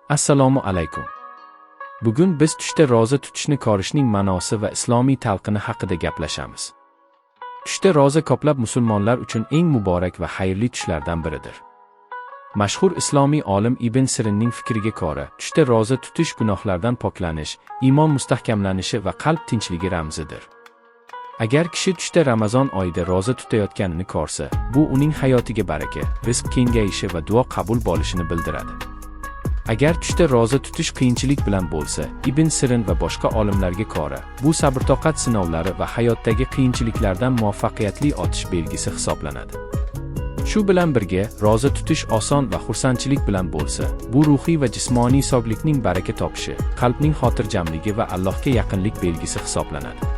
Assalomu alaykum. Bugun biz tushda roza tutishni ko'rishning ma'nosi va islomiy talqini haqida gaplashamiz. Tushda roza ko'plab musulmonlar uchun eng muborak va xayrli tushlardan biridir. Mashhur islomiy olim Ibn Sirinning fikriga ko'ra, tushda roza tutish gunohlardan poklanish, iymon mustahkamlanishi va qalb tinchligi ramzidir. Agar kishi tushda Ramazon oyida roza tutayotganini ko'rsa, bu uning hayotiga baraka, rizq kengayishi va duo qabul bo'lishini bildiradi. Agar tushda roza tutish qiyinchilik bilan bo'lsa, Ibn Sirin va boshqa olimlarga ko'ra, bu sabr-toqat sinovlari va hayotdagi qiyinchiliklardan muvaffaqiyatli o'tish belgisi hisoblanadi. Shu bilan birga, roza tutish oson va xursandchilik bilan bo'lsa, bu ruhiy va jismoniy sog'likning baraka topishi, qalbning xotirjamligi va Allohga yaqinlik belgisi hisoblanadi.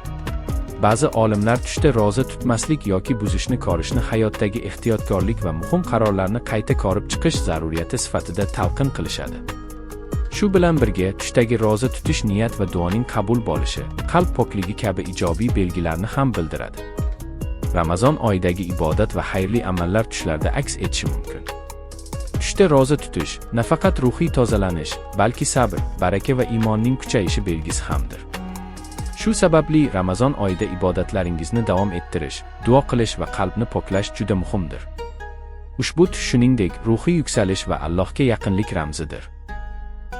Ba'zi olimlar tushda roza tutmaslik yoki buzishni ko'rishni hayotdagi ehtiyotkorlik va muhim qarorlarni qayta ko'rib chiqish zaruriyati sifatida talqin qilishadi. Shu bilan birga, tushdagi roza tutish niyat va duoning qabul bo'lishi, qalb pokligi kabi ijobiy belgilarni ham bildiradi. Ramazon oyidagi ibodat va xayrli amallar tushlarda aks etishi mumkin. Tushda roza tutish nafaqat ruhiy tozalanish, balki sabr, baraka va iymonning kuchayishi belgisi hamdir. Shu sababli Ramazon oyida ibodatlaringizni davom ettirish, duo qilish va qalbni poklash juda muhimdir. Ushbu tush shuningdek, ruhiy yuksalish va Allohga yaqinlik ramzidir.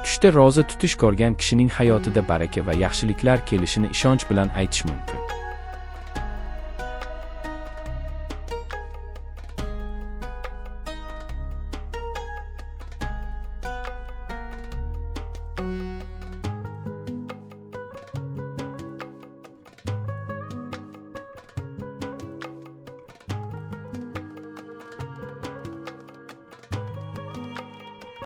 Tushda roza tutish ko'rgan kishining hayotida baraka va yaxshiliklar kelishini ishonch bilan aytish mumkin.